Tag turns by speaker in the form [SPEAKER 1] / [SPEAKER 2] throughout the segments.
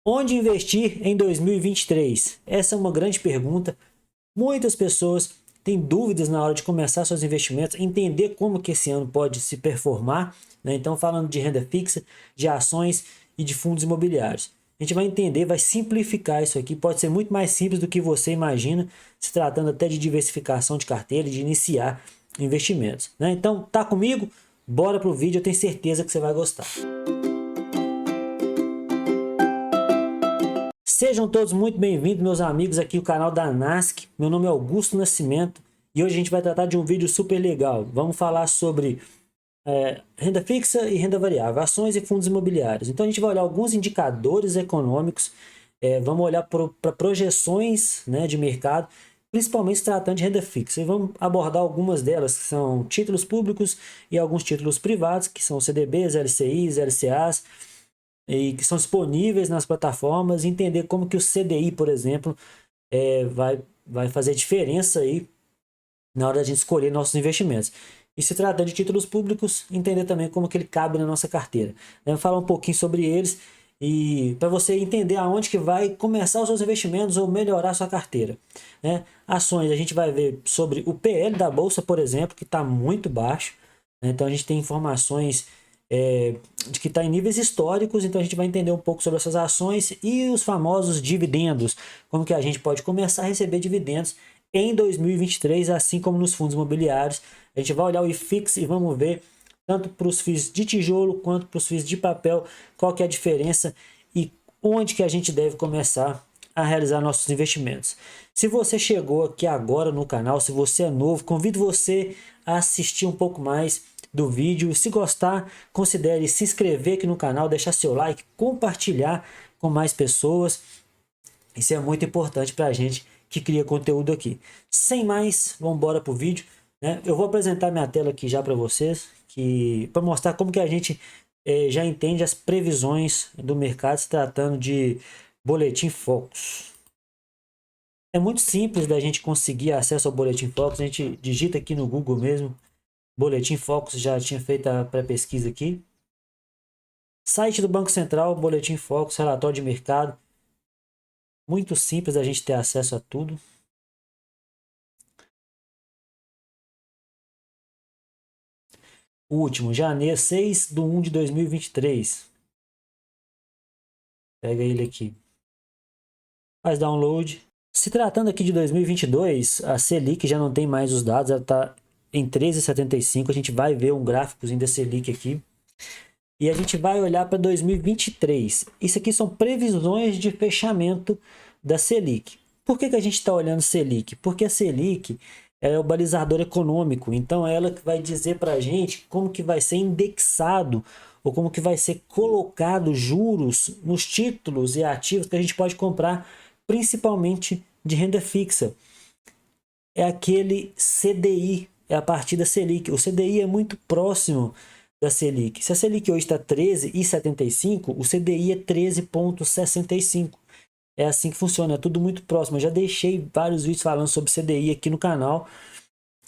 [SPEAKER 1] Onde investir em 2023? Essa é uma grande pergunta. Muitas pessoas têm dúvidas na hora de começar seus investimentos, entender como que esse ano pode se performar, né? Então, falando de renda fixa, de ações e de fundos imobiliários. A gente vai entender, vai simplificar isso aqui. Pode ser muito mais simples do que você imagina, se tratando até de diversificação de carteira e de iniciar investimentos, né? Então, tá comigo? Bora pro vídeo, eu tenho certeza que você vai gostar. Sejam todos muito bem-vindos, meus amigos, aqui no canal da Nask. Meu nome é Augusto Nascimento e hoje a gente vai tratar de um vídeo super legal. Vamos falar sobre renda fixa e renda variável, ações e fundos imobiliários. Então a gente vai olhar alguns indicadores econômicos, vamos olhar para projeções, né, de mercado, principalmente se tratando de renda fixa. E vamos abordar algumas delas, que são títulos públicos e alguns títulos privados, que são CDBs, LCIs, LCAs, e que são disponíveis nas plataformas, entender como que o CDI, por exemplo, vai fazer diferença aí na hora da gente escolher nossos investimentos. E se tratando de títulos públicos, entender também como que ele cabe na nossa carteira. Vamos falar um pouquinho sobre eles e para você entender aonde que vai começar os seus investimentos ou melhorar a sua carteira, né? Ações, a gente vai ver sobre o PL da Bolsa, por exemplo, que está muito baixo, né? Então a gente tem informações de que está em níveis históricos, então a gente vai entender um pouco sobre essas ações e os famosos dividendos, como que a gente pode começar a receber dividendos em 2023, assim como nos fundos imobiliários. A gente vai olhar o IFIX e vamos ver tanto para os FIIs de tijolo quanto para os FIIs de papel, qual que é a diferença e onde que a gente deve começar a realizar nossos investimentos. Se você chegou aqui agora no canal, se você é novo, convido você a assistir um pouco mais do vídeo. Se gostar, considere se inscrever aqui no canal, deixar seu like, compartilhar com mais pessoas. Isso é muito importante para a gente que cria conteúdo aqui. Sem mais, vamos embora para o vídeo, né? Eu vou apresentar minha tela aqui já para vocês, para mostrar como que a gente já entende as previsões do mercado se tratando de Boletim Focus. É muito simples da gente conseguir acesso ao Boletim Focus. A gente digita aqui no Google mesmo, Boletim Focus, já tinha feito a pré-pesquisa aqui. Site do Banco Central, Boletim Focus, relatório de mercado. Muito simples a gente ter acesso a tudo. O último, janeiro, 6/1 de 2023. Pega ele aqui. Faz download. Se tratando aqui de 2022, a Selic já não tem mais os dados, ela está em 13,75. A gente vai ver um gráficozinho da Selic aqui. E a gente vai olhar para 2023. Isso aqui são previsões de fechamento da Selic. Por que a gente está olhando Selic? Porque a Selic é o balizador econômico. Então, ela que vai dizer para a gente como que vai ser indexado ou como que vai ser colocado juros nos títulos e ativos que a gente pode comprar, principalmente de renda fixa. É aquele CDI, é a partir da Selic. O CDI é muito próximo da Selic. Se a Selic hoje está 13,75, o CDI é 13,65. É assim que funciona, é tudo muito próximo. Eu já deixei vários vídeos falando sobre CDI aqui no canal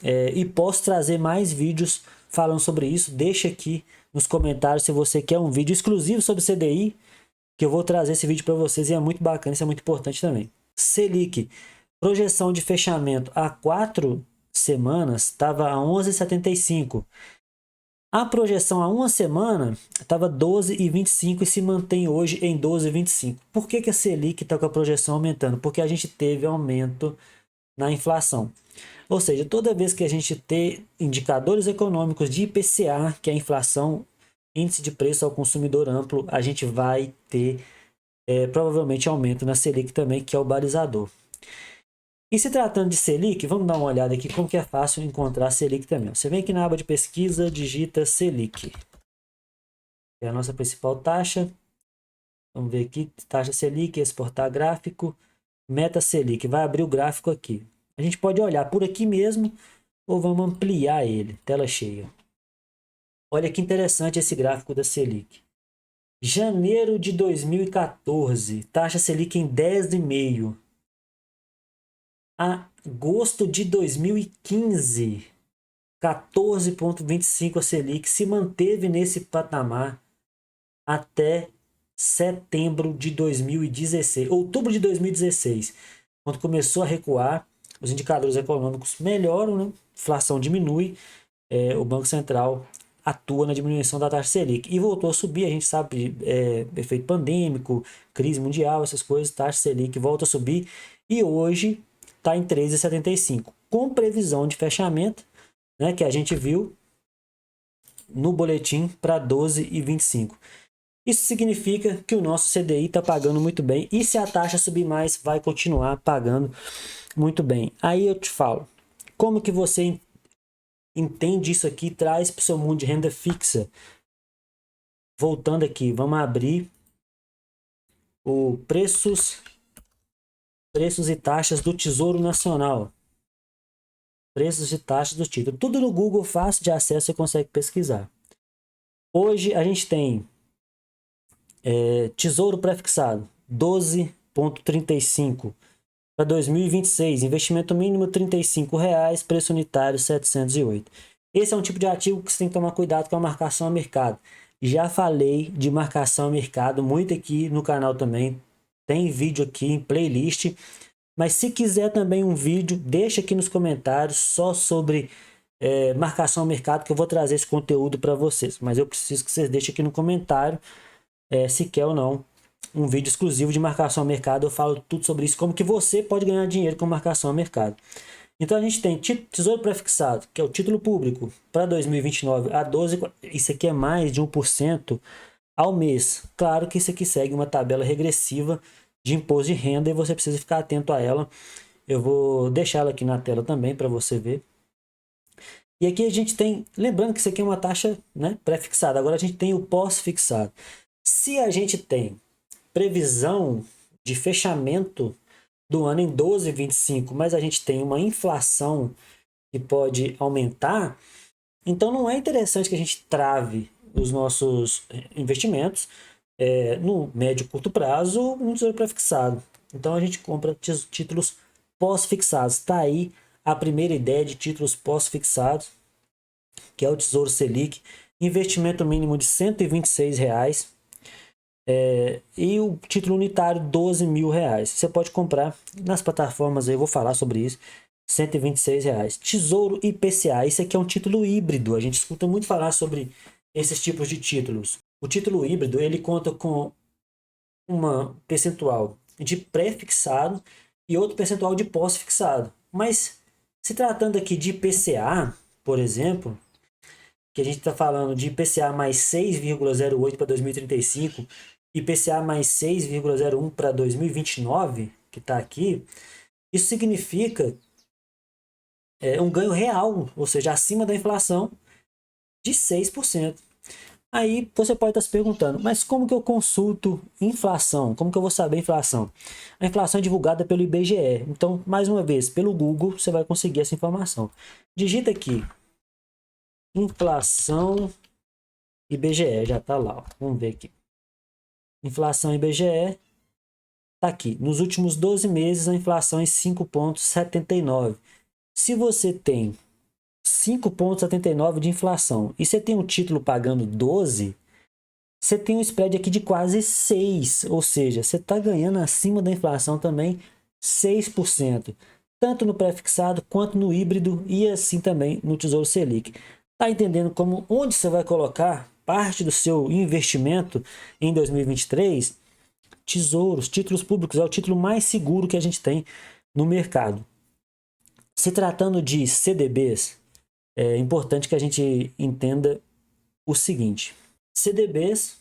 [SPEAKER 1] e posso trazer mais vídeos falando sobre isso. Deixa aqui nos comentários se você quer um vídeo exclusivo sobre CDI, que eu vou trazer esse vídeo para vocês e é muito bacana, isso é muito importante também. Selic, projeção de fechamento há 4 semanas estava a 11,75. A projeção há uma semana estava 12,25 e se mantém hoje em 12,25. Por que a Selic está com a projeção aumentando? Porque a gente teve aumento na inflação. Ou seja, toda vez que a gente tem indicadores econômicos de IPCA, que é a inflação, índice de preço ao consumidor amplo, a gente vai ter provavelmente aumento na Selic também, que é o balizador. E se tratando de Selic, vamos dar uma olhada aqui como que é fácil encontrar Selic também. Você vem aqui na aba de pesquisa, digita Selic. É a nossa principal taxa. Vamos ver aqui, taxa Selic, exportar gráfico, meta Selic. Vai abrir o gráfico aqui. A gente pode olhar por aqui mesmo ou vamos ampliar ele, tela cheia. Olha que interessante esse gráfico da Selic. Janeiro de 2014, taxa Selic em 10,5. Agosto de 2015, 14,25 a Selic, se manteve nesse patamar até setembro de 2016, outubro de 2016, quando começou a recuar, os indicadores econômicos melhoram, né? Inflação diminui, o Banco Central atua na diminuição da taxa Selic e voltou a subir. A gente sabe, efeito pandêmico, crise mundial, essas coisas, taxa Selic volta a subir e hoje está em 3,75, com previsão de fechamento, né, que a gente viu no boletim para 12,25. Isso significa que o nosso CDI está pagando muito bem e se a taxa subir mais, vai continuar pagando muito bem. Aí eu te falo, como que você entende isso aqui e traz para o seu mundo de renda fixa? Voltando aqui, vamos abrir o preços e taxas do Tesouro Nacional. Preços e taxas do título. Tudo no Google, fácil de acesso, você consegue pesquisar. Hoje a gente tem Tesouro Prefixado, 12,35 para 2026. Investimento mínimo R$ 35,00, preço unitário 708. Esse é um tipo de ativo que você tem que tomar cuidado com a marcação a mercado. Já falei de marcação a mercado muito aqui no canal também. Tem vídeo aqui em playlist. Mas se quiser também um vídeo, deixa aqui nos comentários só sobre marcação ao mercado, que eu vou trazer esse conteúdo para vocês. Mas eu preciso que vocês deixem aqui no comentário se quer ou não um vídeo exclusivo de marcação ao mercado. Eu falo tudo sobre isso, como que você pode ganhar dinheiro com marcação ao mercado. Então a gente tem Tesouro Prefixado, que é o título público para 2029 a 12, isso aqui é mais de 1% ao mês. Claro que isso aqui segue uma tabela regressiva de imposto de renda e você precisa ficar atento a ela. Eu vou deixar ela aqui na tela também para você ver. E aqui a gente tem, lembrando que isso aqui é uma taxa, né, pré-fixada. Agora a gente tem o pós-fixado. Se a gente tem previsão de fechamento do ano em 12,25, mas a gente tem uma inflação que pode aumentar, então não é interessante que a gente trave os nossos investimentos no médio e curto prazo no tesouro pré-fixado. Então a gente compra títulos pós-fixados. Está aí a primeira ideia de títulos pós-fixados, que é o Tesouro Selic, investimento mínimo de R$ 126,00, e o título unitário R$ 12.000. Você pode comprar nas plataformas, aí eu vou falar sobre isso, R$ 126,00. Tesouro IPCA, isso aqui é um título híbrido, a gente escuta muito falar sobre esses tipos de títulos. O título híbrido, ele conta com uma percentual de pré-fixado e outro percentual de pós-fixado. Mas se tratando aqui de IPCA, por exemplo, que a gente está falando de IPCA mais 6,08 para 2035, IPCA mais 6,01 para 2029, que está aqui, isso significa um ganho real, ou seja, acima da inflação de 6%. Aí você pode estar se perguntando, mas como que eu consulto inflação? Como que eu vou saber a inflação? A inflação é divulgada pelo IBGE. Então, mais uma vez, pelo Google, você vai conseguir essa informação. Digita aqui, inflação IBGE, já está lá. Ó. Vamos ver aqui. Inflação IBGE está aqui. Nos últimos 12 meses, a inflação é 5,79. Se você tem 5,79 de inflação e você tem um título pagando 12, você tem um spread aqui de quase 6, ou seja, você está ganhando acima da inflação também 6%, tanto no pré-fixado quanto no híbrido e assim também no Tesouro Selic. Está entendendo como onde você vai colocar parte do seu investimento em 2023? Tesouros, títulos públicos, é o título mais seguro que a gente tem no mercado. Se tratando de CDBs, é importante que a gente entenda o seguinte. CDBs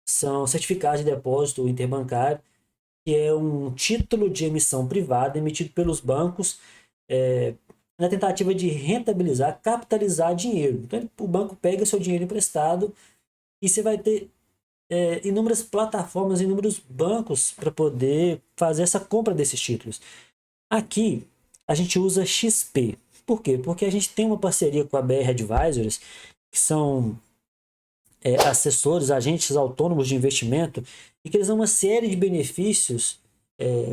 [SPEAKER 1] são certificados de depósito interbancário, que é um título de emissão privada emitido pelos bancos na tentativa de rentabilizar, capitalizar dinheiro. Então, o banco pega seu dinheiro emprestado e você vai ter inúmeras plataformas, inúmeros bancos para poder fazer essa compra desses títulos. Aqui, a gente usa XP. Por quê? Porque a gente tem uma parceria com a BR Advisors, que são assessores, agentes autônomos de investimento, e que eles dão uma série de benefícios.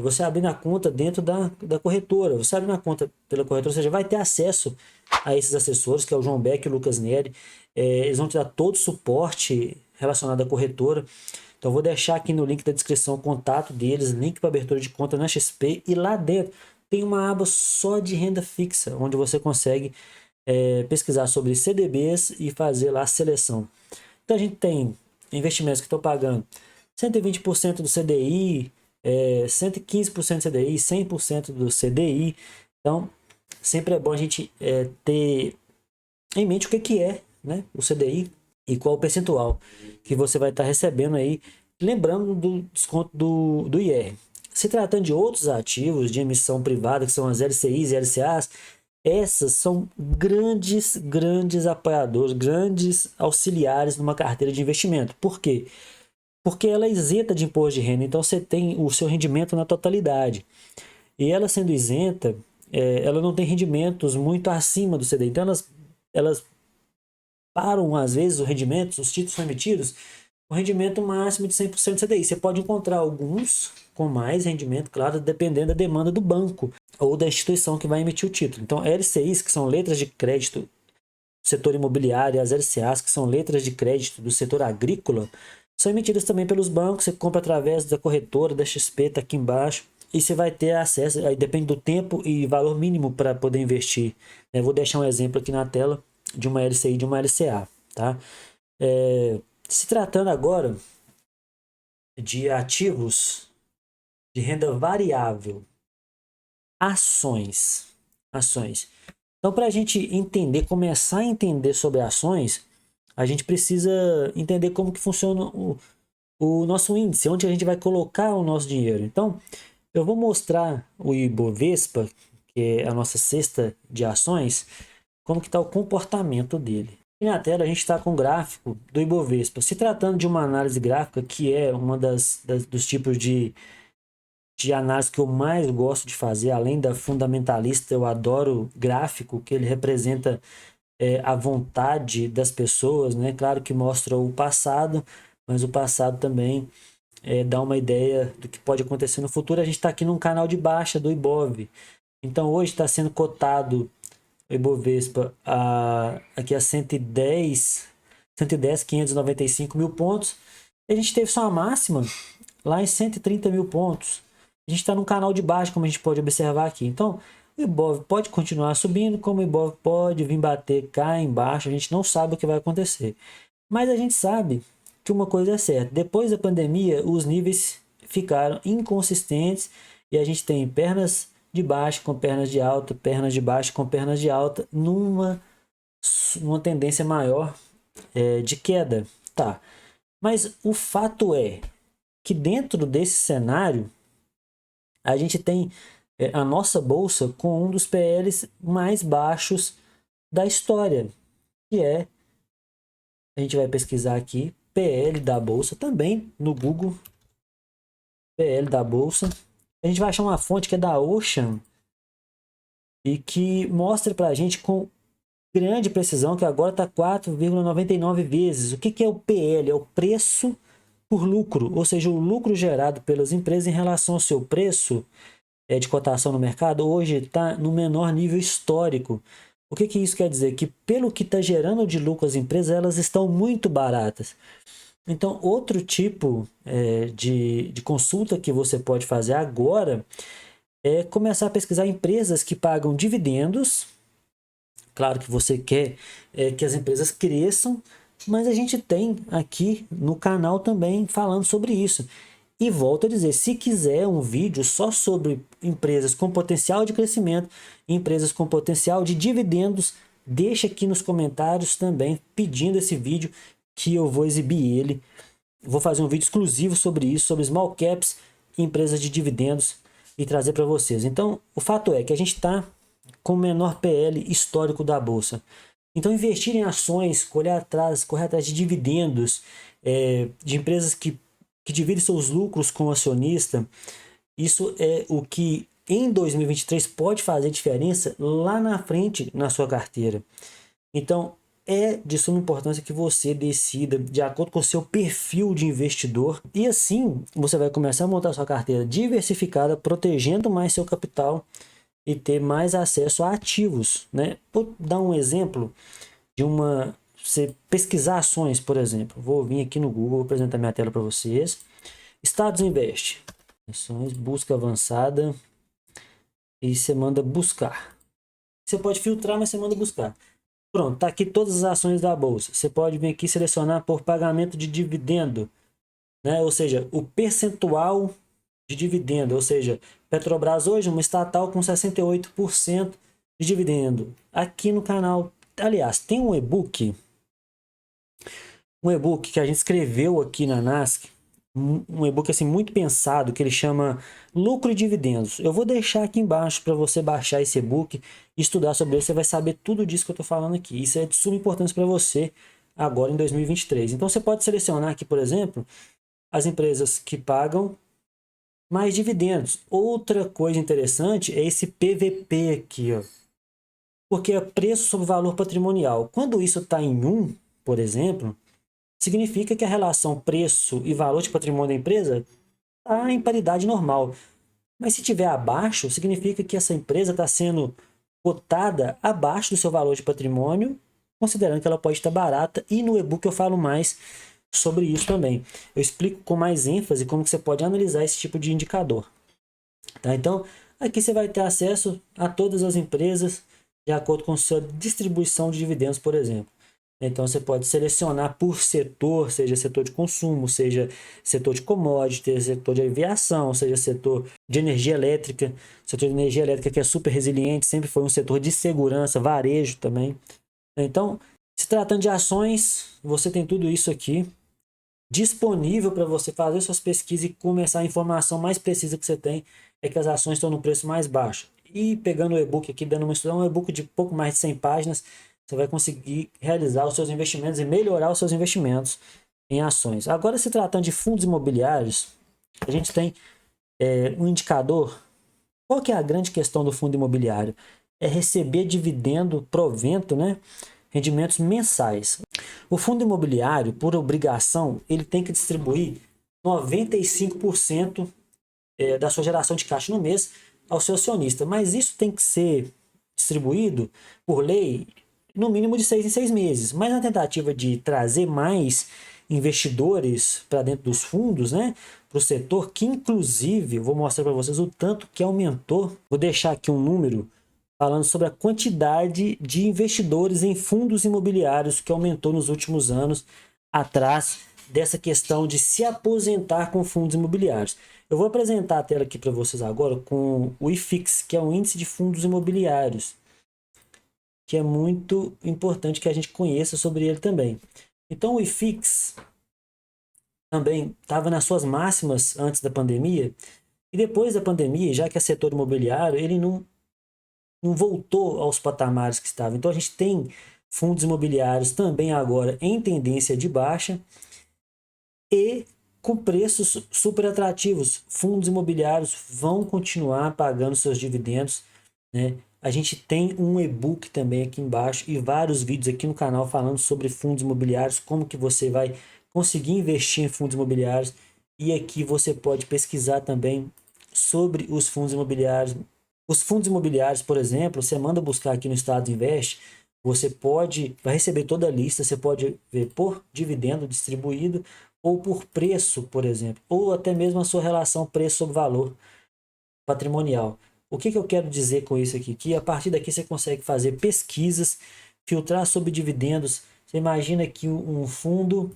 [SPEAKER 1] Você abrindo a conta dentro da corretora, você abrindo a conta pela corretora, ou seja, vai ter acesso a esses assessores, que é o João Beck e o Lucas Neri. Eles vão te dar todo o suporte relacionado à corretora. Então, eu vou deixar aqui no link da descrição o contato deles, link para abertura de conta na XP, e lá dentro tem uma aba só de renda fixa, onde você consegue pesquisar sobre CDBs e fazer lá a seleção. Então, a gente tem investimentos que estão pagando 120% do CDI, 115% do CDI, 100% do CDI. Então, sempre é bom a gente ter em mente o que é, né, o CDI e qual o percentual que você vai estar recebendo aí, lembrando do desconto do IR. Se tratando de outros ativos de emissão privada, que são as LCIs e LCAs, essas são grandes apoiadores, grandes auxiliares numa carteira de investimento. Por quê? Porque ela é isenta de imposto de renda, então você tem o seu rendimento na totalidade. E ela sendo isenta, ela não tem rendimentos muito acima do CDI. Então elas param, às vezes, os rendimentos, os títulos são emitidos, o rendimento máximo de 100% do CDI. Você pode encontrar alguns com mais rendimento, claro, dependendo da demanda do banco ou da instituição que vai emitir o título. Então, LCIs, que são letras de crédito do setor imobiliário, e as LCAs, que são letras de crédito do setor agrícola, são emitidas também pelos bancos. Você compra através da corretora, da XP, está aqui embaixo, e você vai ter acesso, aí depende do tempo e valor mínimo para poder investir. Eu vou deixar um exemplo aqui na tela de uma LCI e de uma LCA. Tá? Se tratando agora de ativos de renda variável, ações. Então, para a gente entender, começar a entender sobre ações, a gente precisa entender como que funciona o nosso índice, onde a gente vai colocar o nosso dinheiro. Então, eu vou mostrar o Ibovespa, que é a nossa cesta de ações, como que está o comportamento dele. E na tela a gente está com o gráfico do Ibovespa. Se tratando de uma análise gráfica, que é uma dos tipos de análise que eu mais gosto de fazer, além da fundamentalista, eu adoro gráfico, que ele representa a vontade das pessoas, né? Claro que mostra o passado, mas o passado também dá uma ideia do que pode acontecer no futuro. A gente está aqui num canal de baixa do Ibov. Então hoje está sendo cotado o Ibovespa aqui a 595 mil pontos. A gente teve só uma máxima lá em 130 mil pontos. A gente está num canal de baixa, como a gente pode observar aqui. Então, o Ibov pode continuar subindo, como o Ibov pode vir bater cá embaixo. A gente não sabe o que vai acontecer. Mas a gente sabe que uma coisa é certa. Depois da pandemia, os níveis ficaram inconsistentes e a gente tem pernas de baixo com pernas de alta, pernas de baixo com pernas de alta, numa tendência maior de queda. Tá. Mas o fato é que dentro desse cenário, a gente tem a nossa bolsa com um dos PLs mais baixos da história, que a gente vai pesquisar aqui, PL da bolsa, também no Google, PL da bolsa. A gente vai achar uma fonte que é da Ocean e que mostra para a gente com grande precisão que agora está 4,99 vezes. O que é o PL? É o preço por lucro, ou seja, o lucro gerado pelas empresas em relação ao seu preço de cotação no mercado, hoje está no menor nível histórico. O que isso quer dizer? Que pelo que está gerando de lucro as empresas, elas estão muito baratas. Então, outro tipo de consulta que você pode fazer agora é começar a pesquisar empresas que pagam dividendos. Claro que você quer que as empresas cresçam, mas a gente tem aqui no canal também falando sobre isso. E volto a dizer, se quiser um vídeo só sobre empresas com potencial de crescimento, empresas com potencial de dividendos, deixa aqui nos comentários também pedindo esse vídeo que eu vou exibir ele. Vou fazer um vídeo exclusivo sobre isso, sobre small caps e empresas de dividendos e trazer para vocês. Então, o fato é que a gente está com o menor PL histórico da Bolsa. Então, investir em ações, correr atrás de dividendos, de empresas que dividem seus lucros com o acionista, isso é o que em 2023 pode fazer diferença lá na frente na sua carteira. Então, é de suma importância que você decida de acordo com o seu perfil de investidor e assim você vai começar a montar sua carteira diversificada, protegendo mais seu capital e ter mais acesso a ativos, né? Vou dar um exemplo de uma você pesquisar ações, por exemplo, vou vir aqui no Google, vou apresentar minha tela para vocês. Status Invest, ações, busca avançada, e você manda buscar. Você pode filtrar, mas você manda buscar. Pronto, tá aqui todas as ações da bolsa. Você pode vir aqui selecionar por pagamento de dividendo, né? Ou seja, o percentual de dividendo, ou seja, Petrobras hoje uma estatal com 68% de dividendo. Aqui no canal, aliás, tem um e-book que a gente escreveu aqui na NASC, um e-book assim muito pensado, que ele chama Lucro e Dividendos. Eu vou deixar aqui embaixo para você baixar esse e-book e estudar sobre ele, você vai saber tudo disso que eu estou falando aqui. Isso é de suma importância para você agora em 2023. Então você pode selecionar aqui, por exemplo, as empresas que pagam mais dividendos. Outra coisa interessante é esse PVP aqui, ó, porque é preço sobre valor patrimonial. Quando isso está em 1, por exemplo, significa que a relação preço e valor de patrimônio da empresa está em paridade normal. Mas se estiver abaixo, significa que essa empresa está sendo cotada abaixo do seu valor de patrimônio, considerando que ela pode estar barata. E no e-book eu falo mais sobre isso também. Eu explico com mais ênfase como que você pode analisar esse tipo de indicador. Tá? Então, aqui você vai ter acesso a todas as empresas de acordo com sua distribuição de dividendos, por exemplo. Então, você pode selecionar por setor, seja setor de consumo, seja setor de commodities, setor de aviação, seja setor de energia elétrica. Setor de energia elétrica que é super resiliente, sempre foi um setor de segurança, varejo também. Então, se tratando de ações, você tem tudo isso aqui disponível para você fazer suas pesquisas e começar a informação mais precisa que você tem é que as ações estão no preço mais baixo. E pegando o e-book aqui, dando uma estudada, um e-book de pouco mais de 100 páginas, você vai conseguir realizar os seus investimentos e melhorar os seus investimentos em ações. Agora, se tratando de fundos imobiliários, a gente tem um indicador. Qual que é a grande questão do fundo imobiliário? É receber dividendo, provento, né? Rendimentos mensais. O fundo imobiliário, por obrigação, ele tem que distribuir 95% da sua geração de caixa no mês ao seu acionista. Mas isso tem que ser distribuído, por lei, no mínimo de 6 em 6 meses. Mas na tentativa de trazer mais investidores para dentro dos fundos, né, para o setor, que inclusive, vou mostrar para vocês o tanto que aumentou. Vou deixar aqui um número falando sobre a quantidade de investidores em fundos imobiliários que aumentou nos últimos anos atrás dessa questão de se aposentar com fundos imobiliários. Eu vou apresentar a tela aqui para vocês agora com o IFIX, que é o Índice de Fundos Imobiliários, que é muito importante que a gente conheça sobre ele também. Então o IFIX também estava nas suas máximas antes da pandemia, e depois da pandemia, já que é setor imobiliário, ele não voltou aos patamares que estava. Então a gente tem fundos imobiliários também agora em tendência de baixa e com preços super atrativos. Fundos imobiliários vão continuar pagando seus dividendos, né? A gente tem um e-book também aqui embaixo e vários vídeos aqui no canal falando sobre fundos imobiliários, como que você vai conseguir investir em fundos imobiliários. E aqui você pode pesquisar também sobre os fundos imobiliários. Os fundos imobiliários, por exemplo, você manda buscar aqui no Status Invest, você vai receber toda a lista, você pode ver por dividendo distribuído ou por preço, por exemplo, ou até mesmo a sua relação preço sobre valor patrimonial. O que eu quero dizer com isso aqui? Que a partir daqui você consegue fazer pesquisas, filtrar sobre dividendos. Você imagina que um fundo,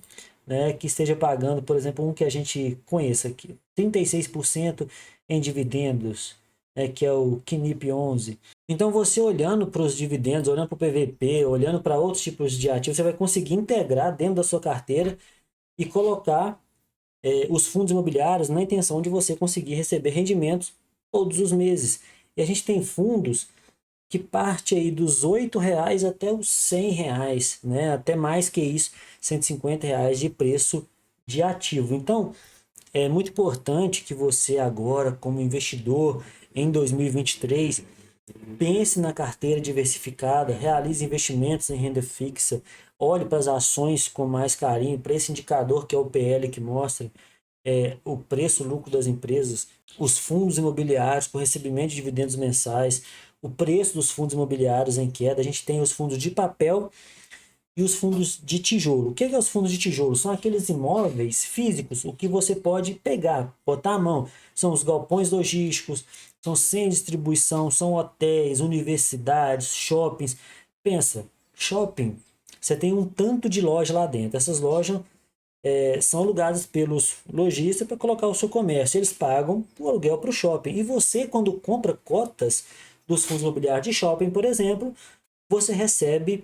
[SPEAKER 1] né, que esteja pagando, por exemplo, um que a gente conheça aqui, 36% em dividendos, que é o KNIP 11. Então você olhando para os dividendos, olhando para o PVP, olhando para outros tipos de ativos, você vai conseguir integrar dentro da sua carteira e colocar os fundos imobiliários na intenção de você conseguir receber rendimentos todos os meses. E a gente tem fundos que parte aí dos R$8 até os R$100, né? Até mais que isso, R$150 de preço de ativo. Então, é muito importante que você agora, como investidor em 2023, pense na carteira diversificada, realize investimentos em renda fixa, olhe para as ações com mais carinho, para esse indicador que é o PL, que mostra o preço-lucro das empresas, os fundos imobiliários com recebimento de dividendos mensais, o preço dos fundos imobiliários em queda. A gente tem os fundos de papel e os fundos de tijolo. O que é os fundos de tijolo? São aqueles imóveis físicos, o que você pode pegar, botar a mão. São os galpões logísticos, são sem distribuição, são hotéis, universidades, shoppings. Pensa, shopping, você tem um tanto de loja lá dentro. Essas lojas são alugadas pelos lojistas para colocar o seu comércio. Eles pagam o aluguel para o shopping. E você, quando compra cotas dos fundos imobiliários de shopping, por exemplo, você recebe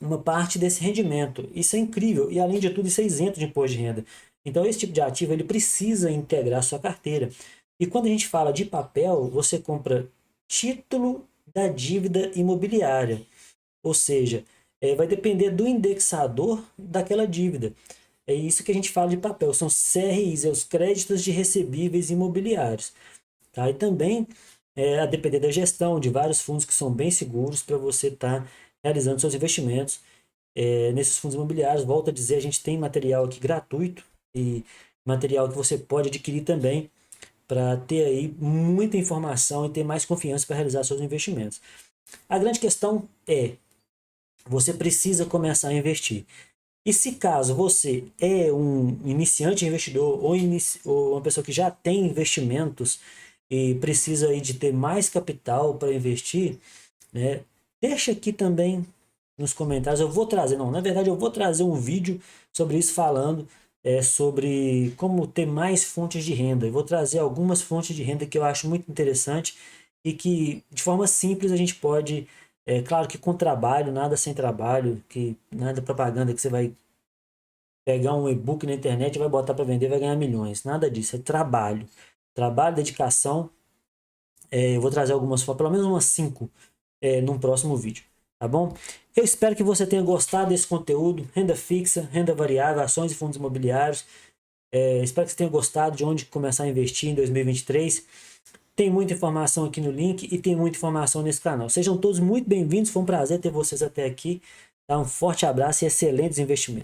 [SPEAKER 1] uma parte desse rendimento. Isso é incrível. E, além de tudo, isso é isento de imposto de renda. Então, esse tipo de ativo ele precisa integrar a sua carteira. E quando a gente fala de papel, você compra título da dívida imobiliária. Ou seja, vai depender do indexador daquela dívida. É isso que a gente fala de papel, são CRIs, os créditos de recebíveis imobiliários. Tá? E também, a depender da gestão de vários fundos que são bem seguros para você estar realizando seus investimentos nesses fundos imobiliários. Volto a dizer, a gente tem material aqui gratuito e material que você pode adquirir também para ter aí muita informação e ter mais confiança para realizar seus investimentos. A grande questão você precisa começar a investir. E se caso você é um iniciante investidor ou uma pessoa que já tem investimentos e precisa aí de ter mais capital para investir, né, deixa aqui também nos comentários. Eu vou trazer, não, na verdade eu vou trazer um vídeo sobre isso falando sobre como ter mais fontes de renda. Eu vou trazer algumas fontes de renda que eu acho muito interessante e que de forma simples a gente pode, claro que com trabalho, nada sem trabalho, que nada propaganda que você vai pegar um e-book na internet e vai botar para vender, vai ganhar milhões. Nada disso, é trabalho. Trabalho, dedicação. Eu vou trazer algumas, pelo menos umas 5 num próximo vídeo, tá bom? Eu espero que você tenha gostado desse conteúdo, renda fixa, renda variável, ações e fundos imobiliários. Espero que você tenha gostado de onde começar a investir em 2023. Tem muita informação aqui no link e tem muita informação nesse canal. Sejam todos muito bem-vindos, foi um prazer ter vocês até aqui. Um forte abraço e excelentes investimentos.